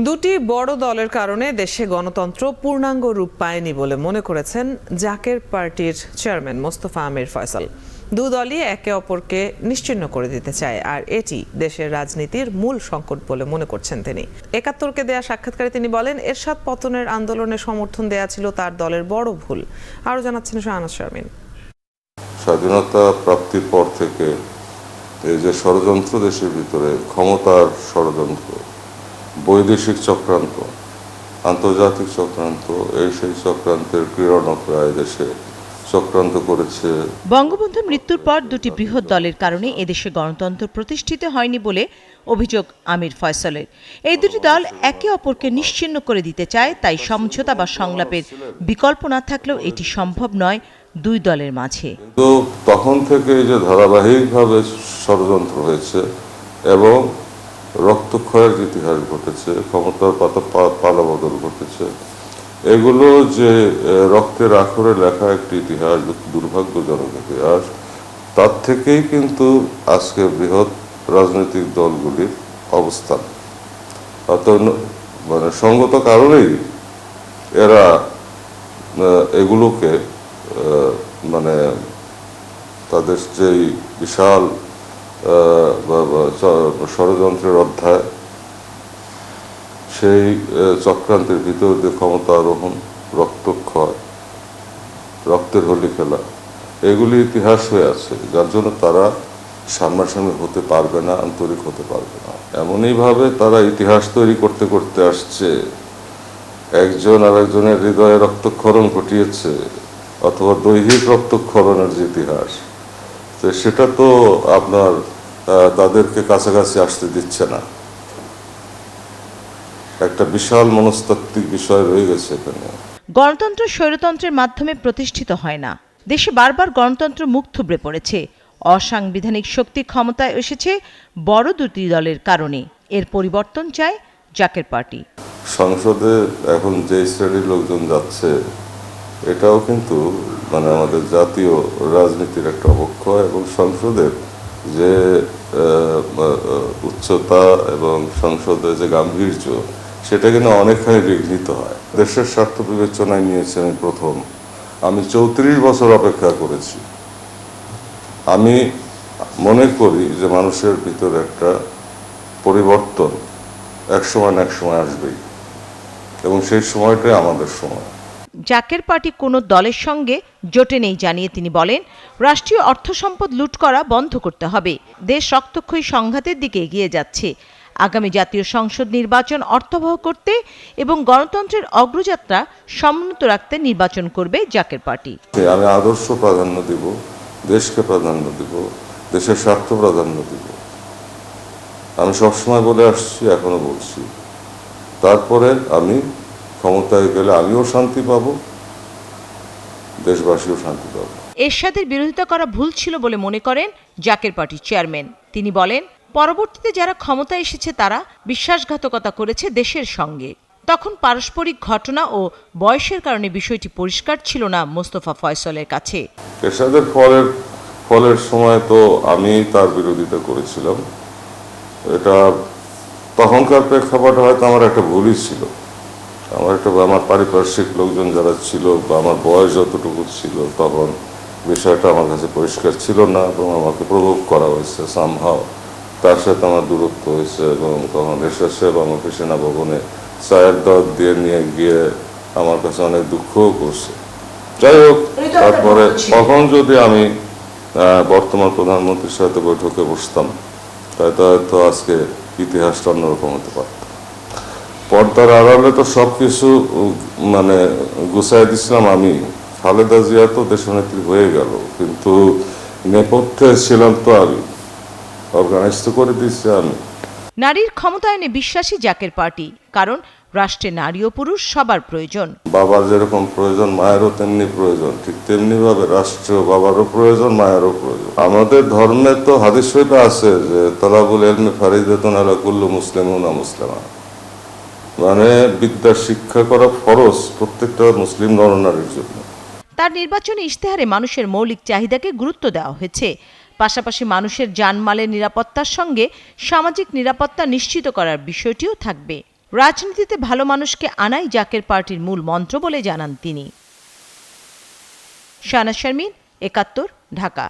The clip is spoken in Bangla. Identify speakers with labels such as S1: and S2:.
S1: দুটি বড় দলের কারণে দেশে গণতন্ত্র পূর্ণাঙ্গ রূপ পায়নি বলে মনে করেছেন জাকের পার্টির চেয়ারম্যান মোস্তফা আমির ফয়সাল। দু দলই একে অপরকে নিশ্চিহ্ন করে দিতে চায়, আর এটি দেশের রাজনীতির মূল সংকট বলে মনে করছেন তিনি। ৭১কে দেয়া সাক্ষাৎকারে তিনি বলেন, এরশাদ পতনের আন্দোলনে সমর্থন দেয়া ছিল তার দলের বড় ভুল। আরও জানাচ্ছেন শাহনাজ শারমিন।
S2: স্বাধীনতা প্রাপ্তির পর থেকে এই যে ষড়যন্ত্র দেশের ভিতরে, ক্ষমতার ষড়যন্ত্র, বৈদেশিক চক্রান্ত, আন্তর্জাতিক চক্রান্ত, সেই চক্রান্তের ক্রীড়নকরা দেশে চক্রান্ত করেছে।
S3: বঙ্গবন্ধুর মৃত্যুর পর দুটি বৃহৎ দলের কারণে এদেশে গণতন্ত্র প্রতিষ্ঠিত হয়নি বলে অভিযোগ আমির ফয়সালের। এই দুটি দল একে অপরকে নিশ্চিহ্ন করে দিতে চায়, তাই সমঝোতা বা সংলাপের বিকল্প না থাকলেও এটি সম্ভব নয় দুই দলের মাঝে।
S2: তো তখন থেকে যে ধারাবাহিকভাবে ষড়যন্ত্র হয়েছে এবং রক্তক্ষয়ের ইতিহাস ঘটেছে, ক্ষমতার পালাবদল ঘটেছে, এগুলো যে রক্তের আখরে লেখা একটি ইতিহাস, দুর্ভাগ্যজনক ইতিহাস, তার থেকেই কিন্তু আজকে বৃহৎ রাজনৈতিক দলগুলির অবস্থান। অর্থাৎ মানে সঙ্গত কারণেই এরা এগুলোকে মানে তাদের যেই বিশাল ষড়যন্ত্রের অধ্যায়, সেই চক্রান্তের ভিতর দিয়ে ক্ষমতা আরোহণ, রক্তক্ষয়, রক্তের হোলি খেলা, এগুলি ইতিহাস হয়ে আছে, যার জন্য তারা সামনাসামনি হতে পারবে না, আন্তরিক হতে পারবে না। এমনইভাবে তারা ইতিহাস তৈরি করতে করতে আসছে, একজন আর একজনের হৃদয়ে রক্তক্ষরণ ঘটিয়েছে, অথবা দৈহিক রক্তক্ষরণের যে ইতিহাস, তো সেটা তো আপনার তাদেরকে কাছাকাছি আসতে দিচ্ছে না। একটা বিশাল মনস্তাত্ত্বিক বিষয় রয়ে গেছে এখানে।
S3: গণতন্ত্র স্বৈরতন্ত্রের মাধ্যমে প্রতিষ্ঠিত হয় না। দেশে বারবার গণতন্ত্র মুখ থুবড়ে পড়েছে। অসাংবিধানিক শক্তি ক্ষমতায় এসেছে বড় দুটি দলের কারণে। এর পরিবর্তন চায় জাকের পার্টি।
S2: সংসদে এখন যে শ্রেণীর লোকজন যাচ্ছে, এটাও কিন্তু মানে আমাদের জাতীয় রাজনীতির একটা অবক্ষয়, এবং সংসদের যে উচ্চতা এবং সংসদের যে গাম্ভীর্য, সেটা কিন্তু অনেকখানি বিঘ্নিত হয়। দেশের স্বার্থ বিবেচনায় নিয়েছি আমি প্রথম। আমি ৩৪ বছর অপেক্ষা করেছি। আমি মনে করি যে মানুষের ভিতরে একটা পরিবর্তন একসময় না একসময় আসবেই, এবং সেই সময়টাই আমাদের সময়।
S3: জাকের পার্টি কোনো দলের সঙ্গে জোটে নেই জানিয়ে তিনি বলেন, রাষ্ট্রীয় অর্থ সম্পদ লুট করা বন্ধ করতে হবে। দেশ রক্তক্ষয়ী সংঘাতের দিকে এগিয়ে যাচ্ছে। আগামী জাতীয় সংসদ নির্বাচন অর্থবহ করতে এবং গণতন্ত্রের অগ্রযাত্রা সমুন্নত রাখতে নির্বাচন করবে জাকের পার্টি।
S2: আমি আদর্শ প্রাধান্য দিব, দেশকে প্রাধান্য দিব, দেশের স্বার্থ প্রাধান্য দিব। আমি সবসময় বলে আসছি, এখনো বলছি। তারপরে আমি ক্ষমতায় গেলে আমিও শান্তি পাবো, দেশবাসীও শান্তি পাবো।
S3: এরশাদের বিরোধিতা করা ভুল ছিল বলে মনে করেন জাকের পার্টির চেয়ারম্যান। তিনি বলেন, পরবর্তীতে যারা ক্ষমতায় এসেছে তারা বিশ্বাসঘাতকতা করেছে দেশের সঙ্গে। তখন পারস্পরিক ঘটনা ও বয়সের কারণে বিষয়টি পরিষ্কার ছিল না মোস্তফা ফয়সালের কাছে।
S2: এরশাদের ফলের সময় তো আমি তার বিরোধিতা করেছিলাম। এটা তখনকার প্রেক্ষাপটে হয়তো আমার একটা ভুলই ছিল। আমার পারিপার্শ্বিক লোকজন যারা ছিল, বা আমার বয়স যতটুকু ছিল, তখন বিষয়টা আমার কাছে পরিষ্কার ছিল না, এবং আমাকে প্রভোগ করা হয়েছে সামহাও। তার সাথে আমার দূরত্ব হয়েছে, এবং তখন এরশাদ সাহেব আমাকে সেনাভবনে চায়ের দাওয়াত দিয়ে নিয়ে গিয়ে আমার কাছে অনেক দুঃখও করছে। যাই হোক, তারপরে তখন যদি আমি বর্তমান প্রধানমন্ত্রীর সাথে বৈঠকে বসতাম, তাই হয়তো আজকে ইতিহাসটা অন্যরকম হতে পারত। পর্দার আড়ালে তো সবকিছু মানে গুছাই দিছিলাম আমি। খালেদা জিয়া তো দেশনেত্রী হয়ে গেল, কিন্তু নেপথ্যে ছিলাম তো আমি, অর্গানাইজ তো করে দিচ্ছি আমি।
S3: নারীর ক্ষমতায়নে বিশ্বাসী জাকের পার্টি, কারণ রাষ্ট্রে নারী ও পুরুষ সবার প্রয়োজন।
S2: বাবার যেরকম প্রয়োজন, মায়েরও তেমনি প্রয়োজন। ঠিক তেমনি ভাবে রাষ্ট্রীয় বাবারও প্রয়োজন, মায়েরও প্রয়োজন। আমাদের ধর্মে তো হাদিস শরীফে আছে যে তালাবুল ইলমি ফারিদাতুন আলা কুল্লি মুসলিমিন ওয়া মুসলিমা, মানে বিদ্যা শিক্ষা করা ফরজ প্রত্যেকটা মুসলিম নরনারীর জন্য।
S3: তার নির্বাচনী ইশতেহারে মানুষের মৌলিক চাহিদাকে গুরুত্ব দেওয়া হয়েছে। পাশাপাশি মানুষের জানমালের নিরাপত্তার সঙ্গে সামাজিক নিরাপত্তা নিশ্চিত করার বিষয়টিও থাকবে। রাজনীতিতে ভালো মানুষকে আনাই জাকের পার্টির মূল মন্ত্র বলে জানান তিনি। শাহনাজ শারমিন, ৭১, ঢাকা।